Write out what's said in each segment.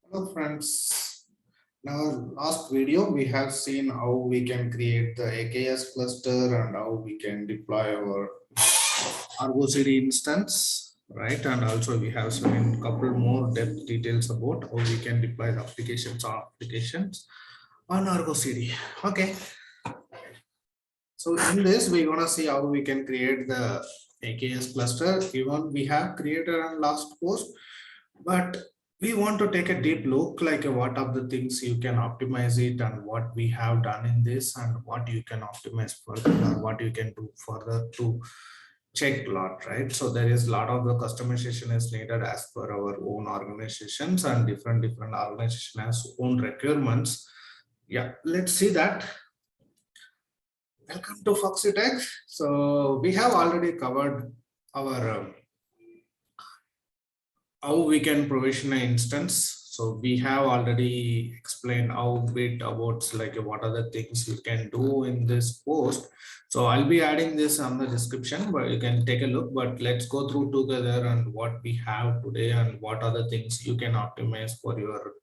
Hello friends. In our last video, we have seen how we can create the AKS cluster and how we can deploy our Argo CD instance, right? And also we have seen a couple more depth details about how we can deploy the applications on Argo CD. Okay. So in this, we're gonna see how we can create the AKS cluster. Even we have created a last post, but we want to take a deep look like what are the things you can optimize it and what we have done in this and what you can optimize further or what you can do further to check lot, right? So there is a lot of the customization is needed as per our own organizations, and different organization has own requirements. Yeah, let's see that. Welcome to FoxuTech. So we have already covered our how we can provision an instance. So we have already explained how bit about like what are the things you can do in this post. So I'll be adding this on the description, but you can take a look. But let's go through together and what we have today and what are the things you can optimize for your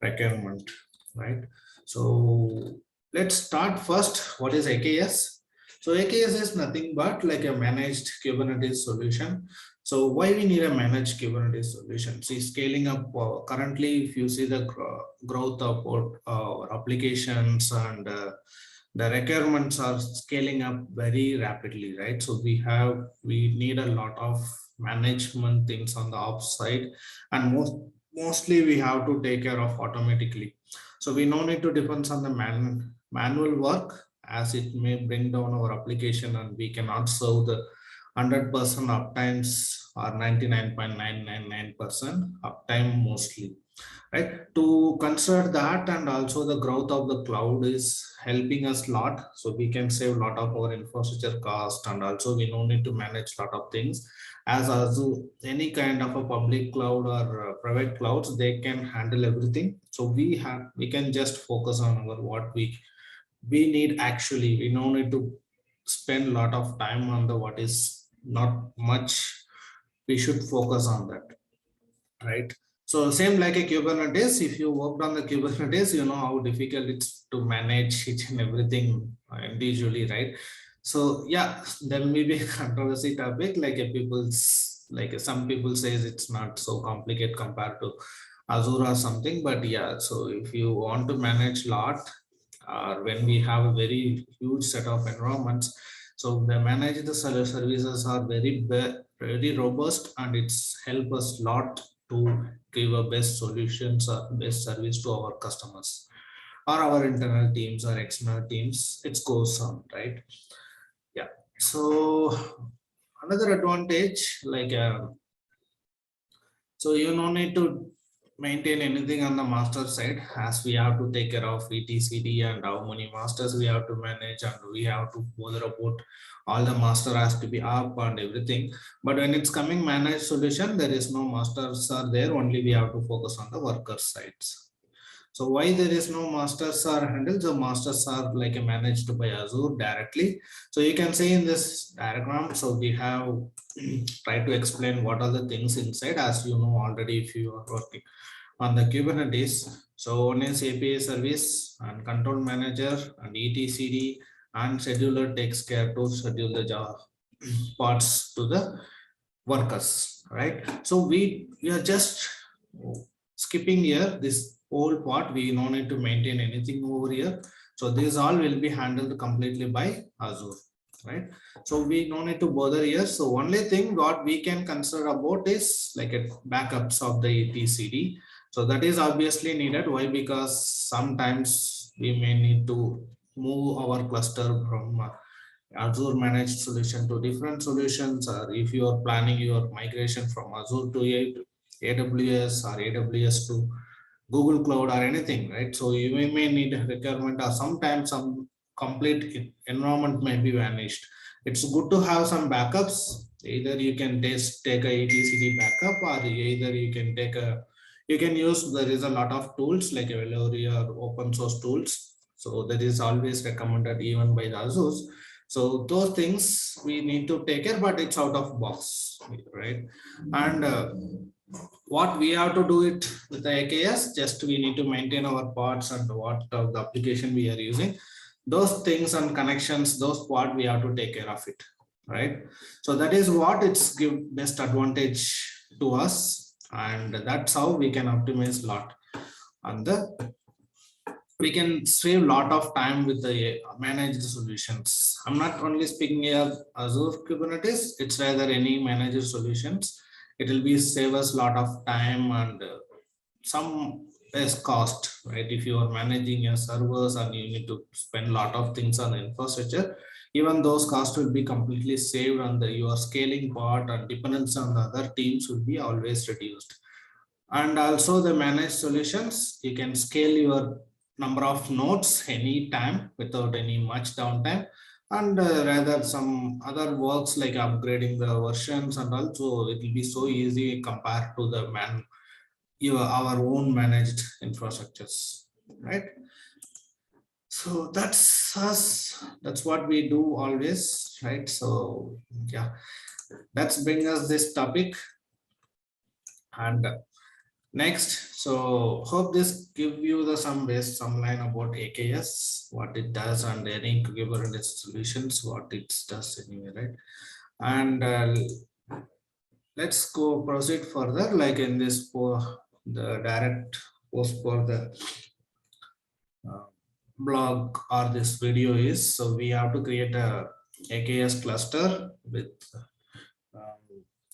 requirement, right? So let's start first. What is AKS? So AKS is nothing but like a managed Kubernetes solution. So why we need a managed Kubernetes solution? See, scaling up currently, if you see the growth of applications and the requirements are scaling up very rapidly, right? So we need a lot of management things on the ops side, and mostly we have to take care of automatically. So we no need to depend on the manual work, as it may bring down our application and we cannot serve the 100% uptimes or 99.999% uptime mostly, right? To consider that, and also the growth of the cloud is helping us a lot, so we can save a lot of our infrastructure cost, and also we don't need to manage a lot of things, as also any kind of a public cloud or private clouds, they can handle everything. So we can just focus on our what we need. Actually, we don't need to spend a lot of time on the what is not much. We should focus on that, right? So same like a Kubernetes, if you worked on the Kubernetes, you know how difficult it's to manage each and everything individually, right? So yeah, there may be a controversy topic, like a people's, like some people says it's not so complicated compared to Azure or something, but yeah, so if you want to manage lot, when we have a very huge set of environments, so the managed services are very robust, and it's help us lot to give a best solutions or best service to our customers or our internal teams or external teams. It goes on, right? Yeah. So another advantage, like so you no need to maintain anything on the master side, as we have to take care of etcd and how many masters we have to manage, and we have to bother about all the master has to be up and everything. But when it's coming managed solution, there is no masters are there, only we have to focus on the worker sides. So why there is no masters are handled? So masters are like managed by Azure directly. So you can see in this diagram, so we have tried to explain what are the things inside, as you know already if you are working on the Kubernetes. So one is API service and control manager and etcd, and scheduler takes care to schedule the job parts to the workers, right? So we are just skipping here this whole part. We no need to maintain anything over here. So these all will be handled completely by Azure, right? So we no need to bother here. So only thing what we can consider about is like a backups of the etcd. So that is obviously needed. Why? Because sometimes we may need to move our cluster from Azure managed solution to different solutions, or if you are planning your migration from Azure to AWS or AWS to Google Cloud or anything, right? So you may need a requirement, or sometimes some complete environment may be vanished. It's good to have some backups. Either you can take a etcd backup, or either you can take a, you can use, there is a lot of tools like Velory or open source tools. So that is always recommended even by the Azure. So those things we need to take care, but it's out of box, right? And what we have to do it with the AKS, just we need to maintain our pods and what of the application we are using. Those things and connections, those part we have to take care of it, right? So that is what it's give best advantage to us, and that's how we can optimize a lot on the, we can save a lot of time with the managed solutions. I'm not only speaking here Azure Kubernetes, it's rather any managed solutions. It will be save us a lot of time and some less cost, right? If you are managing your servers and you need to spend a lot of things on the infrastructure, even those costs will be completely saved on the your scaling part, and dependence on the other teams will be always reduced. And also the managed solutions, you can scale your number of nodes anytime without any much downtime, and rather some other works like upgrading the versions, and also it will be so easy compared to the our own managed infrastructures, right? So that's us, that's what we do always, right? So yeah, that's bring us this topic. And next, so hope this give you the some base, some line about AKS, what it does, and any Kubernetes solutions, what it does anyway, right? And let's go proceed further, like in this for the direct post for the blog or this video is, so we have to create a AKS cluster with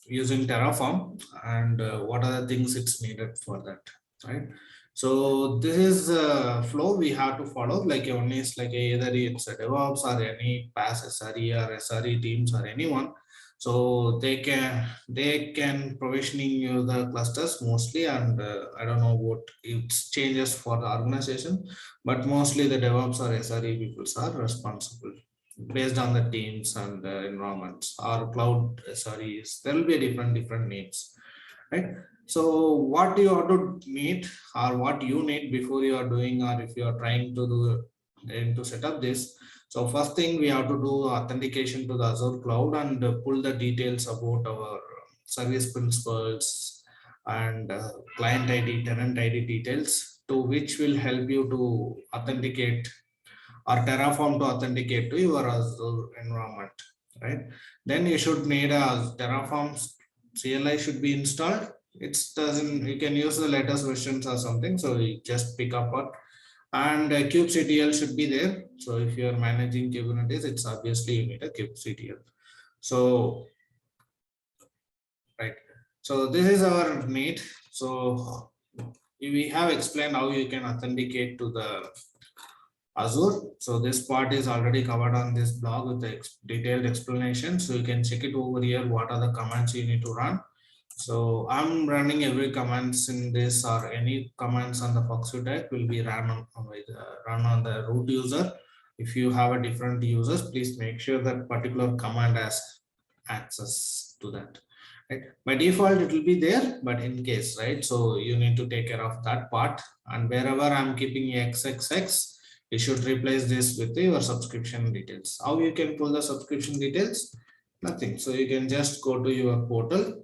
using Terraform, and what are the things it's needed for that, right? So this is a flow we have to follow, like one is like either it's a DevOps or any PaaS SRE or SRE teams or anyone. So they can provisioning you the clusters mostly, and I don't know what it changes for the organization, but mostly the DevOps or SRE people are responsible based on the teams and the environments. Or cloud SREs, there will be different names, right? So what you ought to need, or what you need before you are doing, or if you are trying to do and to set up this. So first thing we have to do authentication to the Azure cloud, and pull the details about our service principals and client ID, tenant ID details, to which will help you to authenticate, or Terraform to authenticate to your Azure environment, right? Then you should need a Terraform CLI should be installed. It doesn't, you can use the latest versions or something, so you just pick up on. And kubectl should be there. So if you are managing Kubernetes, it's obviously you need a kubectl. So right, so this is our need. So we have explained how you can authenticate to the Azure. So this part is already covered on this blog with the detailed explanation. So you can check it over here. What are the commands you need to run? So I'm running every commands in this, or any commands on the FoxuTech will be run on the root user. If you have a different users, please make sure that particular command has access to that. Right? By default, it will be there, but in case, right? So you need to take care of that part. And wherever I'm keeping XXX, you should replace this with your subscription details. How you can pull the subscription details? Nothing. So you can just go to your portal.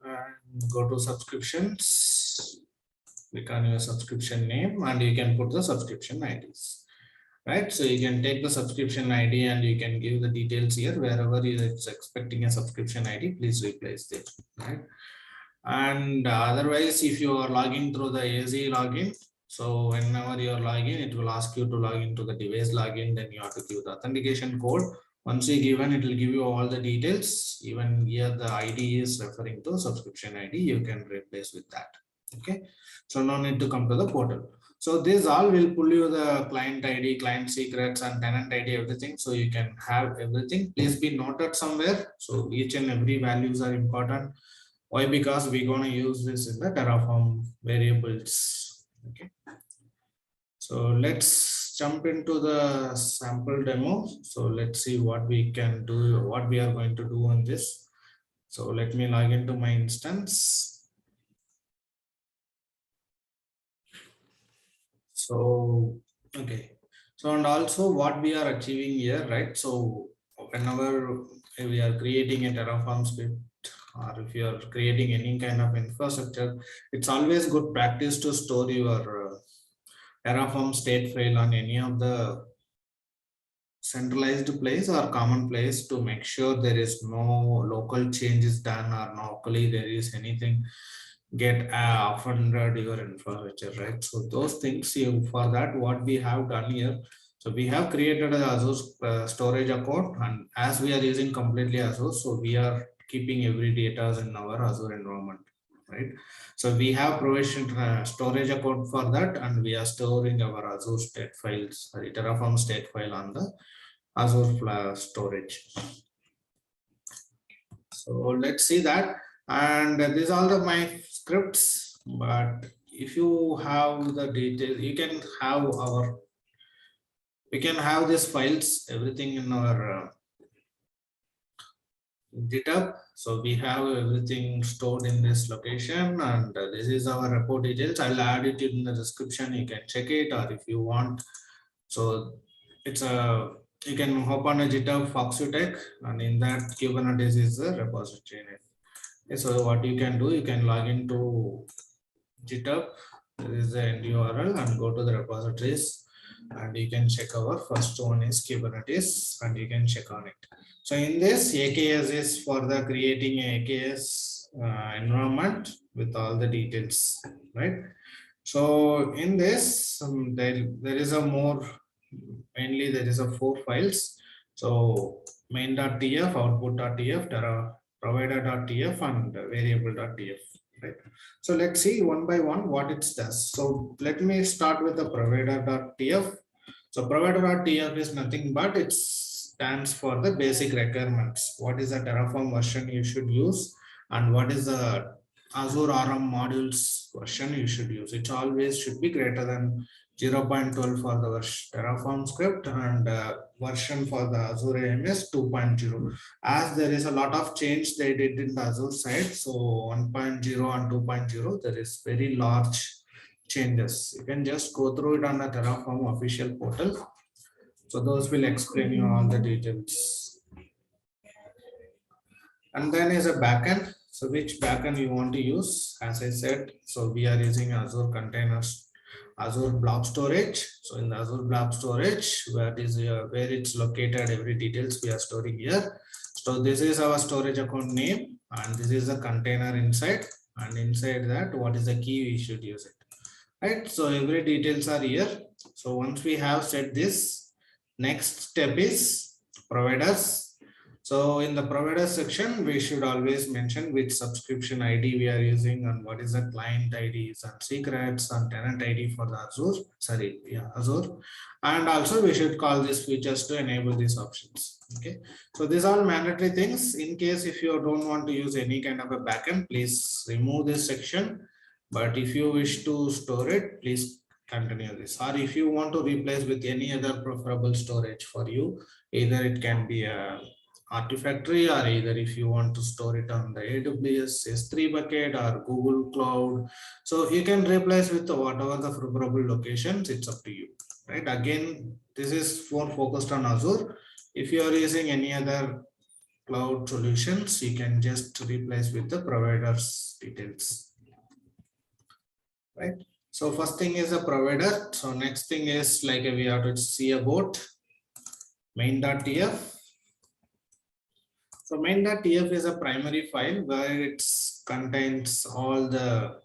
And go to subscriptions, click on your subscription name, and you can put the subscription IDs. Right, so you can take the subscription ID and you can give the details here. Wherever it's expecting a subscription ID, please replace it, right? And otherwise, if you are logging through the AZ login, so whenever you are logging, it will ask you to log into the device login. Then you have to give the authentication code. Once you given, it will give you all the details. Even here, the ID is referring to subscription ID. You can replace with that. Okay, so no need to come to the portal. So this all will pull you the client ID, client secrets, and tenant ID, everything. So you can have everything. Please be noted somewhere. So each and every values are important. Why? Because we're going to use this in the Terraform variables. Okay. So let's jump into the sample demo. So let's see what we can do, what we are going to do on this. So let me log into my instance. So, okay. So, and also what we are achieving here, right? So, whenever we are creating a Terraform script, or if you are creating any kind of infrastructure, it's always good practice to store your Terraform state file on any of the centralized place or common place to make sure there is no local changes done or locally there is anything get offended your infrastructure, right? So those things you for that what we have done here. So we have created a Azure storage account, and as we are using completely Azure, so we are keeping every data in our Azure environment, right? So we have provisioned storage account for that, and we are storing our Azure state files, sorry, Terraform state file on the Azure storage. So let's see that. And these are all the my scripts, but if you have the details, you can have our, we can have these files, everything in our GitHub. So we have everything stored in this location, and this is our report details. I'll add it in the description. You can check it, or if you want. So it's a, you can open a GitHub FoxuTech, and in that Kubernetes is the repository. Okay, so what you can do, you can log into GitHub. There is the end URL, and go to the repositories, and you can check our first one is Kubernetes, and you can check on it. So in this, AKS is for the creating a AKS environment with all the details, right? So in this, there is a more, mainly there is a 4 files. So main.tf, output.tf, provider.tf, and variable.tf, right? So let's see one by one what it does. So let me start with the provider.tf. So provider.tf is nothing but it stands for the basic requirements. What is the Terraform version you should use, and what is the Azure RM modules version you should use. It always should be greater than 0.12 for the Terraform script, and version for the Azure AMS 2.0. As there is a lot of change they did in the Azure side, so 1.0 and 2.0, there is very large changes. You can just go through it on the Terraform official portal. So those will explain you all the details. And then is a backend. So which backend you want to use? As I said, so we are using Azure containers, Azure blob storage. So in the Azure blob storage, where it's located, every details we are storing here. So this is our storage account name, and this is the container inside. And inside that, what is the key we should use it, right? So every details are here. So once we have set this, next step is providers. So in the provider section, we should always mention which subscription ID we are using, and what is the client IDs and secrets and tenant ID for the Azure, sorry, yeah, Azure. And also we should call these features to enable these options. Okay, so these are mandatory things. In case if you don't want to use any kind of a backend, please remove this section. But if you wish to store it, please continue this. Or if you want to replace with any other preferable storage for you, either it can be a Artifactory, or either if you want to store it on the AWS S3 bucket or Google Cloud. So you can replace with whatever the preferable locations, it's up to you, right? Again, this is more focused on Azure. If you are using any other cloud solutions, you can just replace with the provider's details, right? So first thing is a provider. So next thing is like we have to see about main.tf. So main.tf is a primary file where it contains all the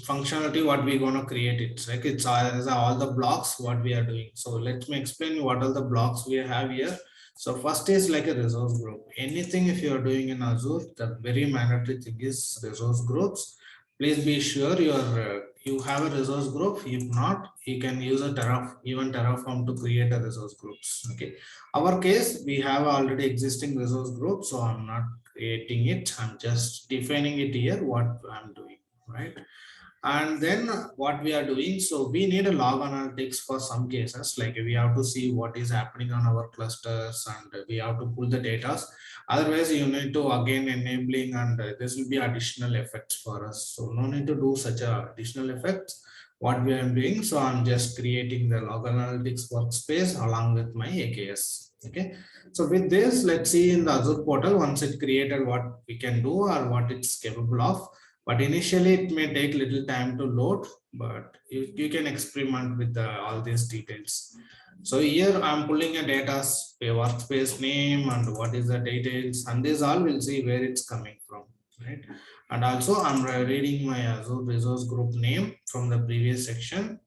functionality what we're going to create. It's like it's all the blocks what we are doing. So let me explain what are the blocks we have here. So first is like a resource group. Anything if you are doing in Azure, the very mandatory thing is resource groups. Please be sure you have a resource group. If not, you can use a Terraform to create a resource groups. Okay. Our case, we have already existing resource group, so I'm not creating it. I'm just defining it here what I'm doing, right? And then what we are doing, so we need a log analytics for some cases, like we have to see what is happening on our clusters and we have to pull the data. Otherwise, you need to again enabling and this will be additional effects for us. So no need to do such a additional effects. What we are doing, so I'm just creating the log analytics workspace along with my AKS. Okay. So with this, let's see in the Azure portal, once it created, what we can do or what it's capable of. But initially it may take little time to load, but you can experiment with all these details. So here I'm pulling a data a workspace name and what is the details, and this all will see where it's coming from, right? And also I'm reading my Azure resource group name from the previous section.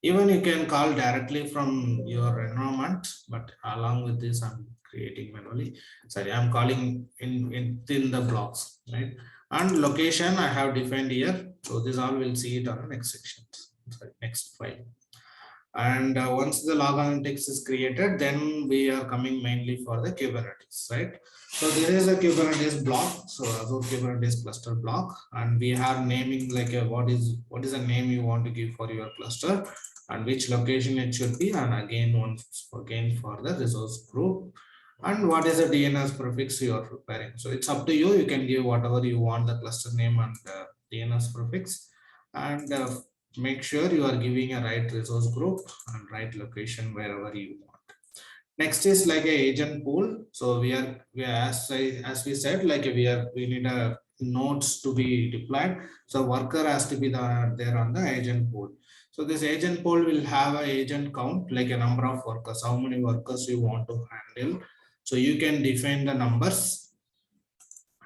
Even you can call directly from your environment, but along with this I'm creating manually. Sorry, I'm calling in the blocks, right? And location I have defined here. So this all will see it on the next section. Sorry, next file. And once the log analytics is created, then we are coming mainly for the Kubernetes, right? So there is a Kubernetes block, so Azure Kubernetes cluster block, and we have naming like what is the name you want to give for your cluster and which location it should be, and again once again for the resource group, and what is the DNS prefix you are preparing. So it's up to you. You can give whatever you want, the cluster name and DNS prefix, and make sure you are giving a right resource group and right location wherever you want. Next is like a agent pool. So we are as we said, like we need a nodes to be deployed. So worker has to be there on the agent pool. So this agent pool will have a agent count, like a number of workers, how many workers you want to handle. So you can define the numbers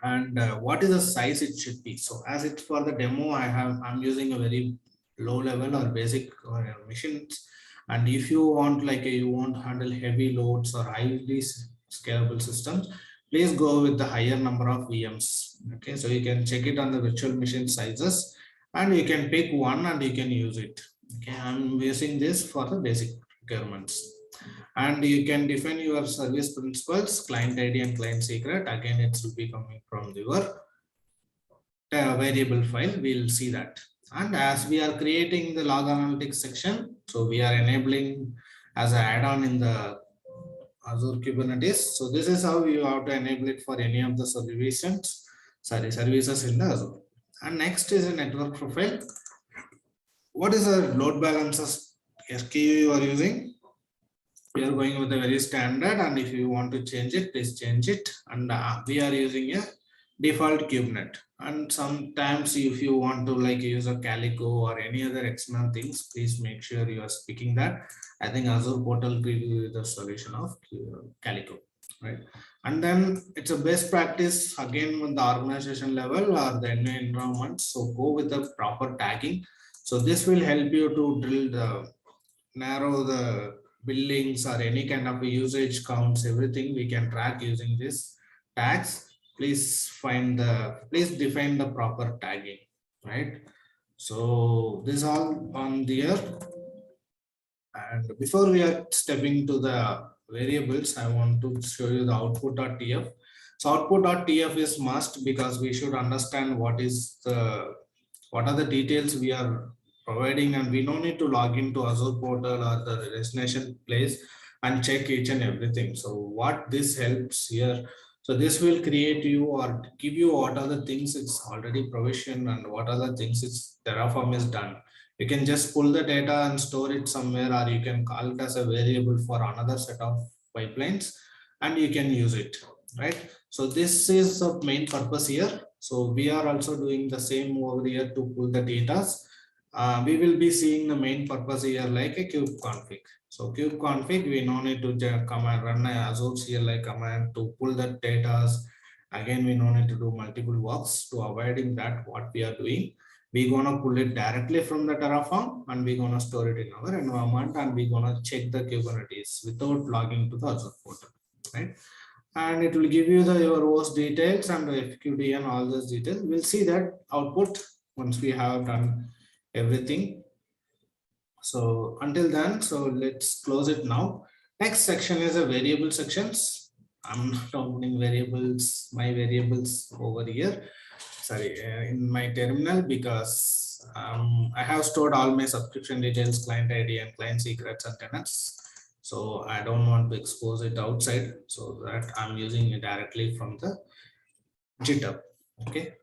and what is the size it should be. So as it's for the demo, I'm using a very low level or basic machines. And if you want you want to handle heavy loads or highly scalable systems, please go with the higher number of VMs. Okay, so you can check it on the virtual machine sizes and you can pick one and you can use it. Okay, I'm using this for the basic requirements. And you can define your service principals, client ID and client secret. Again, it will be coming from your variable file. We'll see that. And as we are creating the log analytics section, so we are enabling as an add-on in the Azure Kubernetes. So this is how you have to enable it for any of the services in the Azure. And next is a network profile. What is the load balancers SKU you are using? We are going with a very standard, and if you want to change it, please change it. And we are using a default kubenet. And sometimes if you want to use a Calico or any other external things, please make sure you are speaking that. I think Azure portal will give the solution of Calico, right? And then it's a best practice again with the organization level or the environment. So go with the proper tagging. So this will help you to narrow the billings or any kind of usage counts, everything we can track using this tags. Please define the proper tagging, right? So this all on there. And before we are stepping to the variables, I want to show you the output.tf. So output.tf is must because we should understand what are the details we are providing, and we don't need to log into Azure portal or the destination place and check each and everything. So what this helps here, so this will create you or give you what are the things it's already provisioned and what are the things it's Terraform is done. You can just pull the data and store it somewhere, or you can call it as a variable for another set of pipelines and you can use it, right? So this is the main purpose here. So we are also doing the same over here to pull the data. We will be seeing the main purpose here like a kubeconfig. So kubeconfig, we no need to run a Azure CLI command to pull the data. Again, we no need to do multiple works. To avoiding that, what we are doing, we're gonna pull it directly from the Terraform and we're gonna store it in our environment and we're gonna check the Kubernetes without logging to the Azure portal, right? And it will give you your host details and the FQD and all those details. We'll see that output once we have done everything. So until then, so let's close it now. Next section is a variable sections. I'm not opening my variables over here. Sorry, in my terminal because I have stored all my subscription details, client ID and client secrets and tenants. So I don't want to expose it outside, so that I'm using it directly from the GitHub. Okay.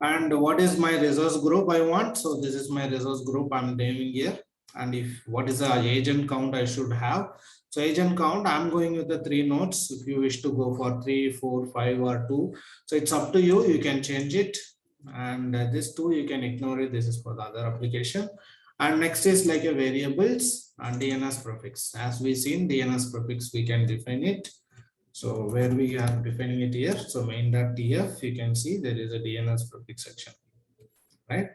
And what is my resource group I want? So this is my resource group I'm naming here. And if what is the agent count I should have? So agent count, I'm going with the 3 nodes. If you wish to go for 3, 4, 5 or 2, so it's up to you. You can change it. And this 2 you can ignore it. This is for the other application. And next is like a variables and DNS prefix. As we seen DNS prefix, we can define it. So where we are defining it here, so main.tf, you can see there is a DNS prefix section, right?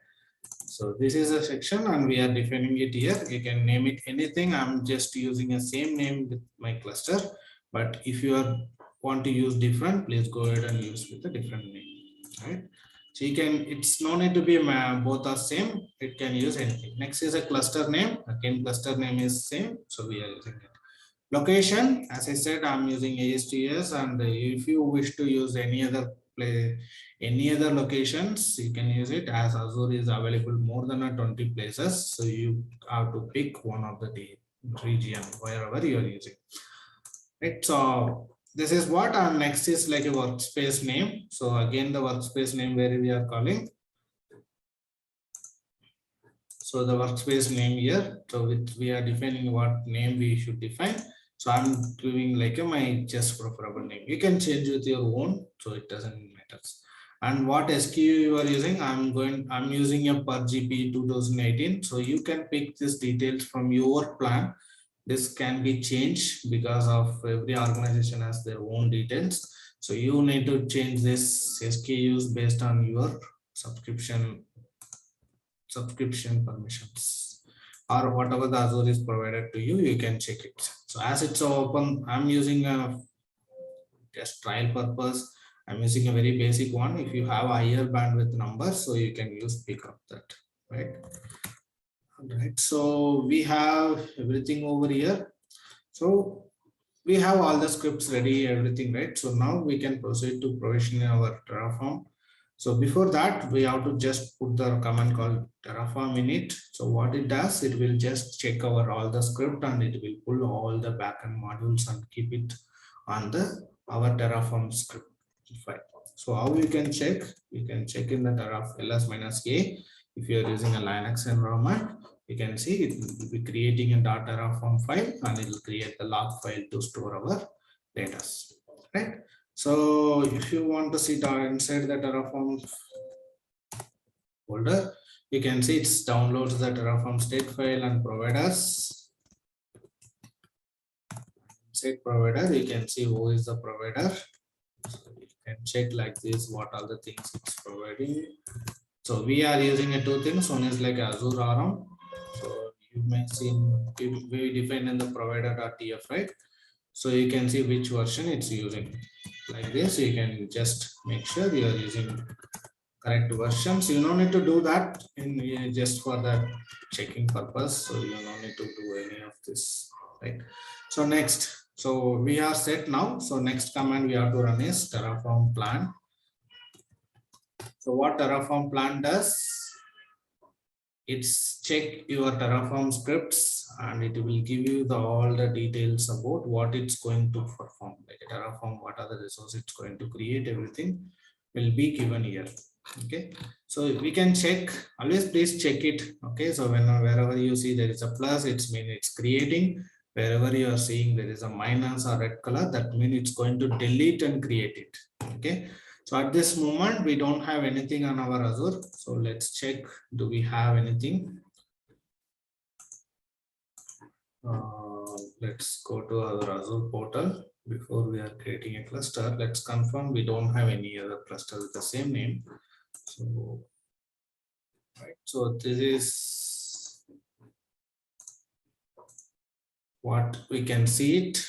So this is a section and we are defining it here. You can name it anything. I'm just using a same name with my cluster, but if you want to use different, please go ahead and use with a different name, right? So you can, it's no need to be both are same. It can use anything. Next is a cluster name. Again, cluster name is same, so we are using it. Location, as I said, I'm using ASTS, and if you wish to use any other locations, you can use it, as Azure is available more than 20 places. So you have to pick one of the region wherever you are using. Right. So this is what, and next is like a workspace name. So again, the workspace name where we are calling. So the workspace name here, so we are defining what name we should define. So I'm doing like my just preferable name. You can change with your own, so it doesn't matter. And what SKU you are using, I'm using a per GP 2018. So you can pick these details from your plan. This can be changed because of every organization has their own details. So you need to change this SKUs based on your subscription permissions, or whatever the Azure is provided to you, you can check it. So as it's open, I'm using a just trial purpose. I'm using a very basic one. If you have a higher bandwidth numbers, so you can use pick up that, right? All right. So we have everything over here. So we have all the scripts ready, everything, right? So now we can proceed to provisioning our Terraform. So before that, we have to just put the command called Terraform in it. So what it does, it will just check over all the script and it will pull all the backend modules and keep it on our Terraform script file. So how you can check? You can check in the Terraform ls-a. If you are using a Linux environment, you can see it will be creating a .terraform file and it will create the log file to store our data, right? So if you want to see inside the Terraform folder, you can see it downloads the Terraform state file and providers. State provider, you can see who is the provider. So you can check like this, what are the things it's providing. So we are using two things. One is like Azure RM. So you may see we define in the provider.tf, right? So you can see which version it's using. Like this, you can just make sure you are using correct versions. You don't need to do that in just for the checking purpose. So you don't need to do any of this, right? So next, so we are set now. So next command we have to run is Terraform plan. So what Terraform plan does, it's check your Terraform scripts and it will give you all the details about what it's going to perform. Like Terraform, what are the resources it's going to create, everything will be given here. Okay, so we can check, always please check it. Okay, so wherever you see there is a plus, it's mean it's creating. Wherever you are seeing there is a minus or red color, that means it's going to delete and create it. Okay, so at this moment we don't have anything on our Azure. So let's check, do we have anything? Let's go to our Azure portal. Before we are creating a cluster, let's confirm we don't have any other cluster with the same name. So, right, so this is what we can see it.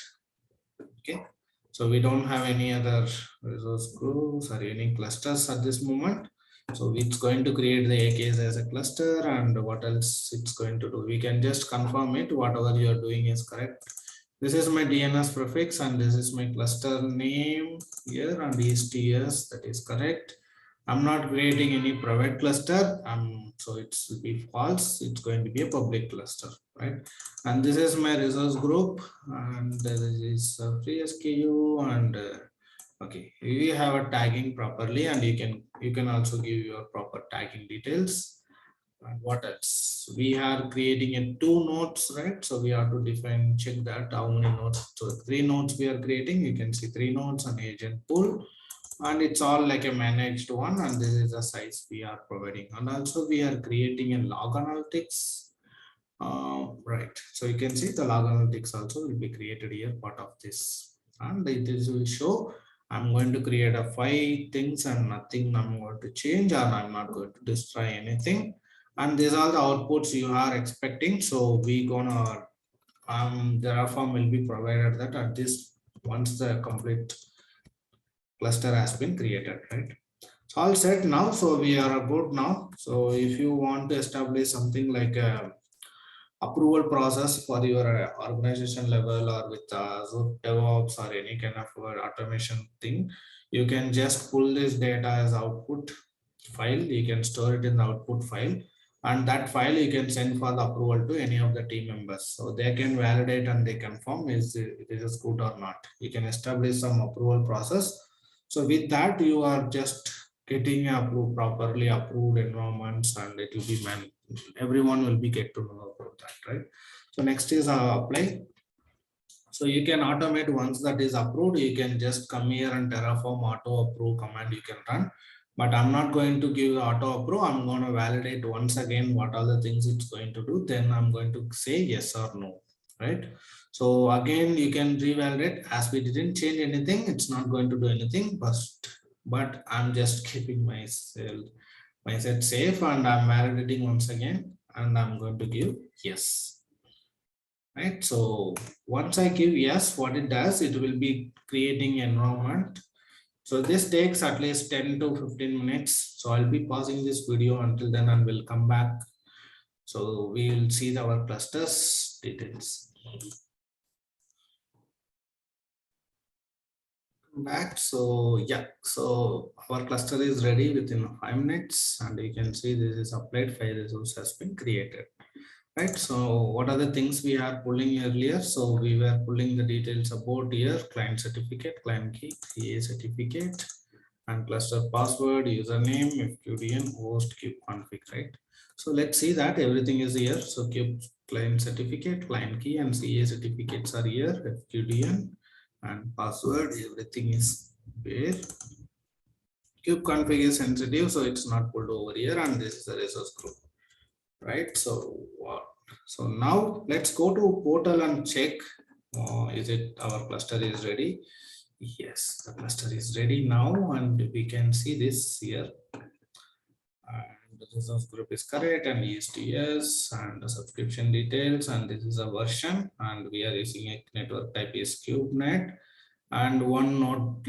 Okay, so we don't have any other resource groups or any clusters at this moment. So it's going to create the AKs as a cluster, and what else it's going to do? We can just confirm it, whatever you are doing is correct. This is my DNS prefix and this is my cluster name here, and ESTS, that is correct. I'm not creating any private cluster. So it's will be false. It's going to be a public cluster, right? And this is my resource group, and there is a free SKU, and okay, we have a tagging properly, and you can also give your proper tagging details. And what else? We are creating a 2 nodes, right? So we have to define, check that how many nodes. So 3 nodes we are creating. You can see 3 nodes and agent pool, and it's all like a managed one. And this is the size we are providing. And also we are creating a log analytics. Right. So you can see the log analytics also will be created here, part of this. And it is will show I'm going to create a 5 things and nothing I'm going to change, or I'm not going to destroy anything. And these are the outputs you are expecting. So we gonna Terraform will be provided that at this once the complete cluster has been created, right? So all set now. So we are good now. So if you want to establish something like a approval process for your organization level, or with Azure DevOps or any kind of automation thing, you can just pull this data as output file. You can store it in the output file, and that file you can send for the approval to any of the team members, so they can validate and they confirm is it is good or not. You can establish some approval process. So with that, you are just getting approved, properly approved environments, and it will be everyone will be get to know about that, right? So next is apply. So you can automate once that is approved. You can just come here and Terraform auto approve command you can run. But I'm not going to give auto approve. I'm going to validate once again what are the things it's going to do. Then I'm going to say yes or no, right? So again, you can revalidate. As we didn't change anything, it's not going to do anything. But I'm just keeping myself safe, and I'm validating once again, and I'm going to give yes. Right, so once I give yes, what it does, it will be creating environment. So this takes at least 10 to 15 minutes. So I'll be pausing this video until then, and we'll come back. So we will see our clusters details. Back. So yeah, so our cluster is ready within 5 minutes, and you can see this is applied file resource has been created. Right, so what are the things we are pulling earlier? So we were pulling the details about here: client certificate, client key, CA certificate, and cluster password, username, FQDN, host, kubeconfig, right? So let's see that everything is here. So kube client certificate, client key, and CA certificates are here, FQDN and password, everything is there. Kubeconfig is sensitive, so it's not pulled over here, and this is the resource group. Right, so now let's go to portal and check is it our cluster is ready. Yes, the cluster is ready now, and we can see this here, and the resource group is correct, and ESTS and the subscription details, and this is a version, and we are using a network type is kubenet, and one node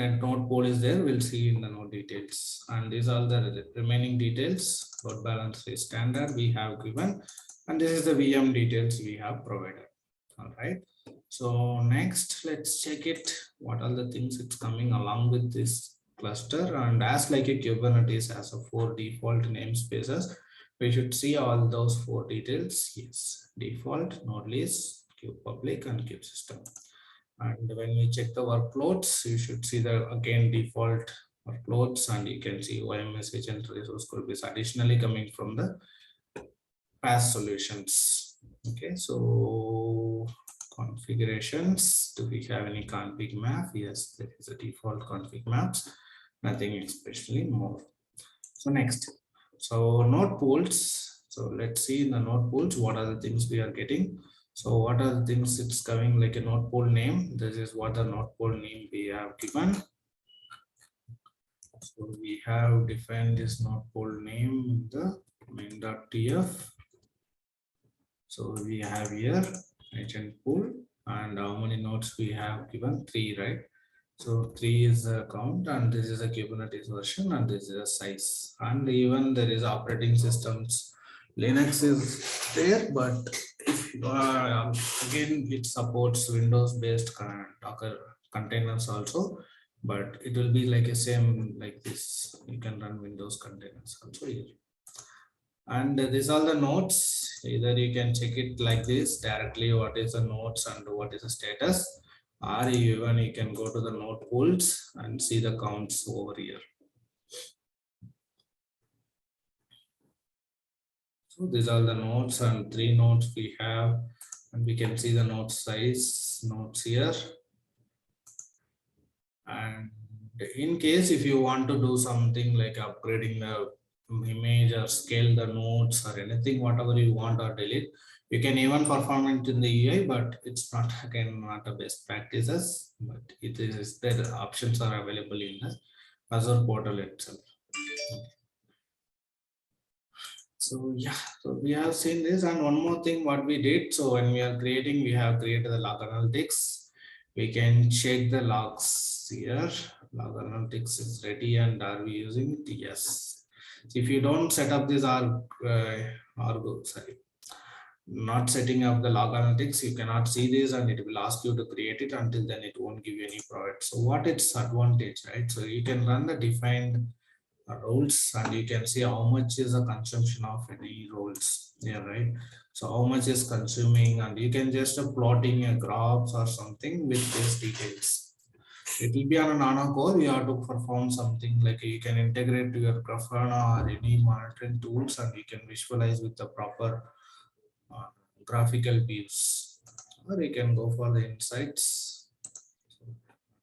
pool is there. We'll see in the node details, and these are the remaining details. Load balance is standard we have given, and this is the VM details we have provided. All right, so next let's check it, what are the things it's coming along with this cluster. And as like a Kubernetes has a 4 default namespaces, we should see all those 4 details. Yes, default, node list, kube public, and kube system. And when we check the workloads, you should see the again default workloads, and you can see OMS agent resource group is additionally coming from the past solutions. Okay, so configurations, do we have any config map? Yes, there is a default config maps, nothing especially more. So next, so node pools. So let's see in the node pools what are the things we are getting. So what are the things it's coming like a node pool name. This is what the node pool name we have given. So we have defined this node pool name in the main.tf. So we have here agent pool, and how many nodes we have given? 3, right? So 3 is the count, and this is a Kubernetes version, and this is a size, and even there is operating systems. Linux is there, but if you are again it supports Windows based Docker containers also. but it will be like a same like this. You can run Windows containers also here. And these are the nodes. Either you can check it like this directly, what is the nodes and what is the status, or even you can go to the node pools and see the counts over here. So these are the nodes, and 3 nodes we have, and we can see the node size nodes here. And in case if you want to do something like upgrading the image or scale the nodes or anything, whatever you want or delete, you can even perform it in the UI, but it's not again not a best practices, but it is the options are available in the Azure portal itself. So yeah, so we have seen this, and one more thing what we did. So when we are creating, we have created the log analytics. We can check the logs here. Log analytics is ready, and are we using it? Yes. So if you don't set up this not setting up the log analytics, you cannot see this, and it will ask you to create it. Until then, it won't give you any profit. So what its advantage, right? So you can run the defined roles, and you can see how much is the consumption of any roles here, right? So how much is consuming, and you can just plotting a graphs or something with these details. It will be on a nano core. You have to perform something like you can integrate to your Grafana or any monitoring tools, and you can visualize with the proper uh, graphical views, or you can go for the insights. So,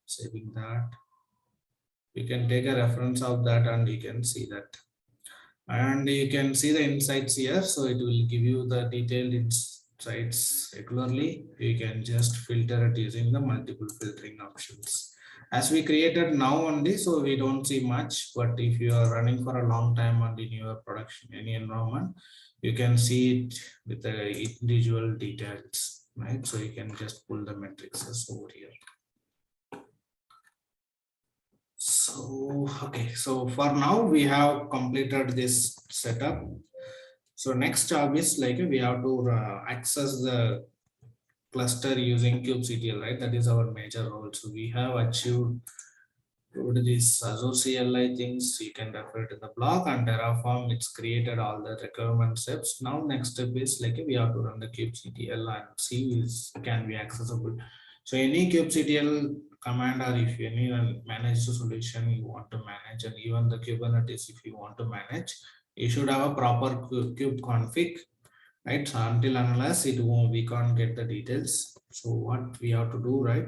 saving that, you can take a reference of that, and you can see that, and you can see the insights here. So it will give you the detailed insights regularly. You can just filter it using the multiple filtering options. As we created now only, so we don't see much, but if you are running for a long time and in your production, any environment, you can see it with the individual details, right? So you can just pull the matrices over here. So, okay, so for now we have completed this setup. So next job is like we have to access the cluster using kubectl, right? That is our major role. So we have achieved this Azure CLI things. You can refer to the blog, and Terraform. It's created all the requirement steps. Now next step is like we have to run the kubectl and see is can be accessible. So any kubectl command, or if you any manage the solution you want to manage, and even the Kubernetes if you want to manage, you should have a proper kube config, right? So until unless it won't, we can't get the details. So what we have to do, right?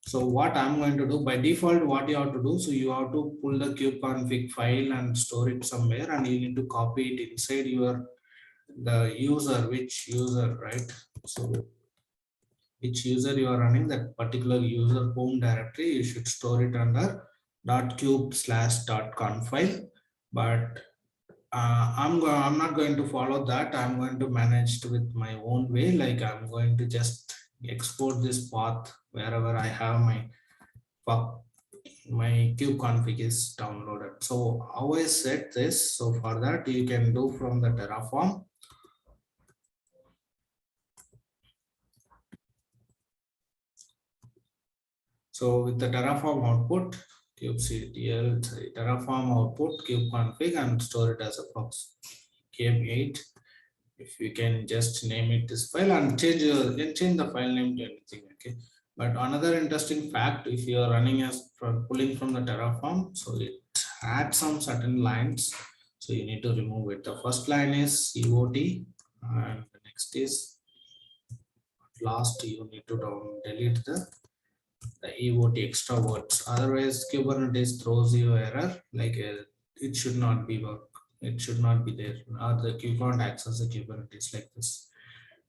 So what I'm going to do by default, what you have to do, so you have to pull the kubeconfig file and store it somewhere, and you need to copy it inside your the user, which user, right? So which user you are running, that particular user home directory, you should store it under .cube/.conf file. But I'm not going to follow that. I'm going to manage it with my own way. Like I'm going to just export this path wherever I have my kube config is downloaded. So how I set this? So for that you can do from the Terraform. So with the Terraform output, kubectl Terraform output kube config, and store it as a Fox kube8. If you can just name it this file and change the file name to anything, okay? But another interesting fact, if you are running as from pulling from the Terraform, so it had some certain lines, so you need to remove it. The first line is EOT, and the next is last you need to delete the EOT extra words. Otherwise, Kubernetes throws you error like it should not be work. It should not be there. Or you can't access the Kubernetes like this.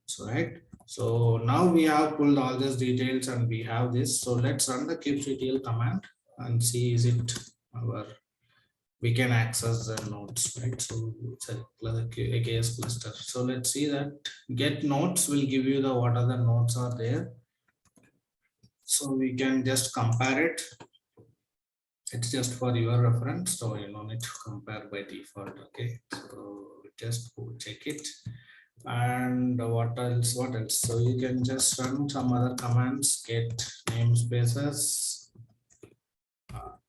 So right. So now we have pulled all these details and we have this. So let's run the kubectl command and see is it our we can access the nodes, right? So it's a AKS cluster. So let's see that get nodes will give you the what other nodes are there. So we can just compare it. It's just for your reference, so you don't need to compare by default. Okay, so just go check it. And what else? What else? So you can just run some other commands, get namespaces,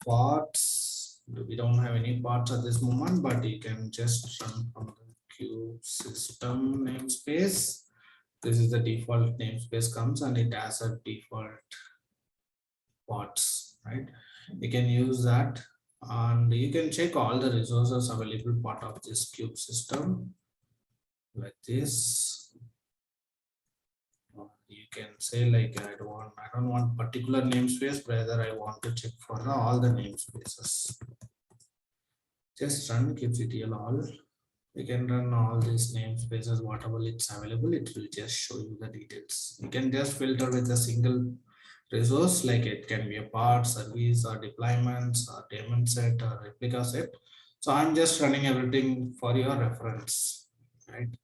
Pods. We don't have any pods at this moment, but you can just run from the cube system namespace. This is the default namespace comes and it has a default pods, right? You can use that and you can check all the resources available part of this cube system like this. You can say like I don't want particular namespace, rather I want to check for all the namespaces. Just run kubectl all. You can run all these namespaces, whatever it's available, it will just show you the details. You can just filter with a single resource, like it can be a part, service, or deployments, or daemon set, or replica set. So I'm just running everything for your reference, right?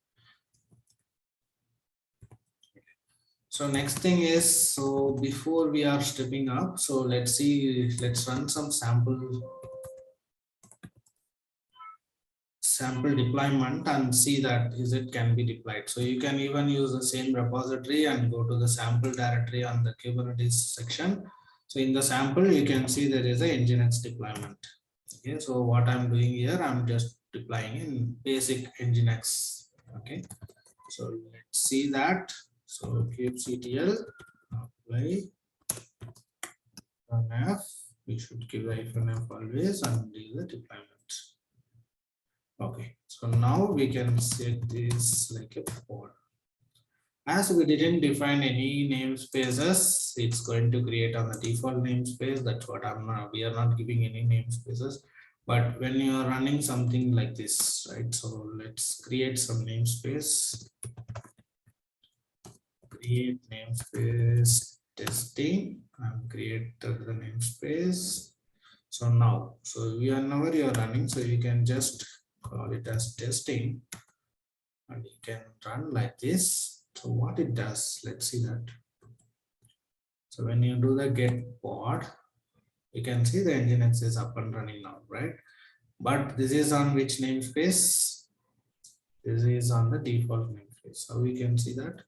So next thing is, so before we are stepping up, so let's run some sample deployment and see that is it can be deployed. So you can even use the same repository and go to the sample directory on the Kubernetes section. So in the sample, you can see there is a Nginx deployment. Okay, so what I'm doing here, I'm just deploying in basic Nginx. Okay, so let's see that. So kubectl apply -f. We should give -f always and do the deployment. Okay, so now we can set this like a pod. As we didn't define any namespaces, it's going to create on the default namespace. That's what we are not giving any namespaces. But when you are running something like this, right? So let's create some namespace. Create namespace testing and create the namespace. So now, whenever you are running, so you can just call it as testing and you can run like this. So what it does, let's see that. So when you do the get pod, you can see the Nginx is up and running now, right? But this is on which namespace? This is on the default namespace. So we can see that.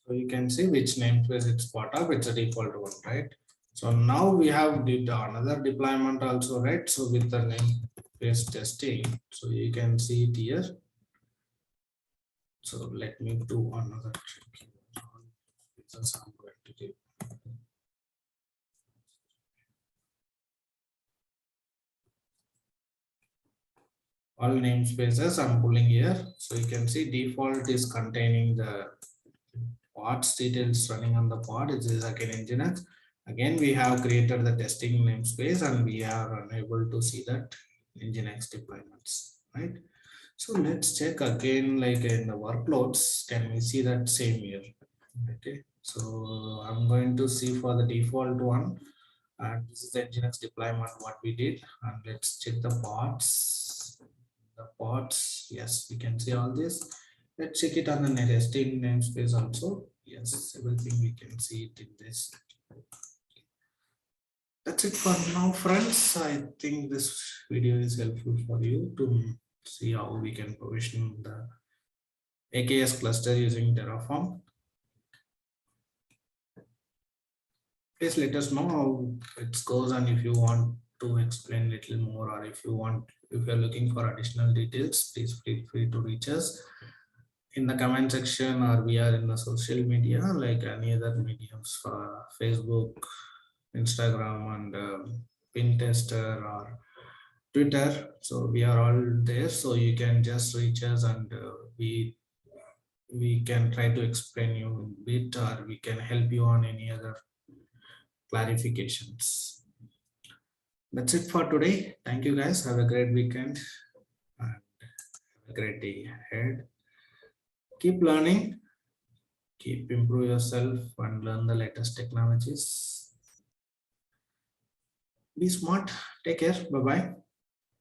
So you can see which namespace it's part of, it's a default one, right? So now we have did another deployment also, right? So with the namespace testing, so you can see it here. So let me do another check. All namespaces I'm pulling here. So you can see default is containing the pods details running on the pod. It is again Nginx. Again, we have created the testing namespace and we are unable to see that Nginx deployments, right? So let's check again, like in the workloads, can we see that same here? Okay, so I'm going to see for the default one, and this is the Nginx deployment what we did, and let's check the pods. The pods, yes, we can see all this. Let's check it on the testing namespace also. Yes, everything we can see it in this. That's it for now, friends. I think this video is helpful for you to see how we can provision the AKS cluster using Terraform. Please let us know how it goes, and if you want to explain a little more, or if you're looking for additional details, please feel free to reach us in the comment section, or we are in the social media like any other mediums for Facebook, Instagram, and Pinterest or Twitter. So we are all there, so you can just reach us, and we can try to explain you a bit, or we can help you on any other clarifications. That's it for today. Thank you guys. Have a great weekend and have a great day ahead. Keep learning, keep improve yourself and learn the latest technologies. Be smart. Take care. Bye-bye.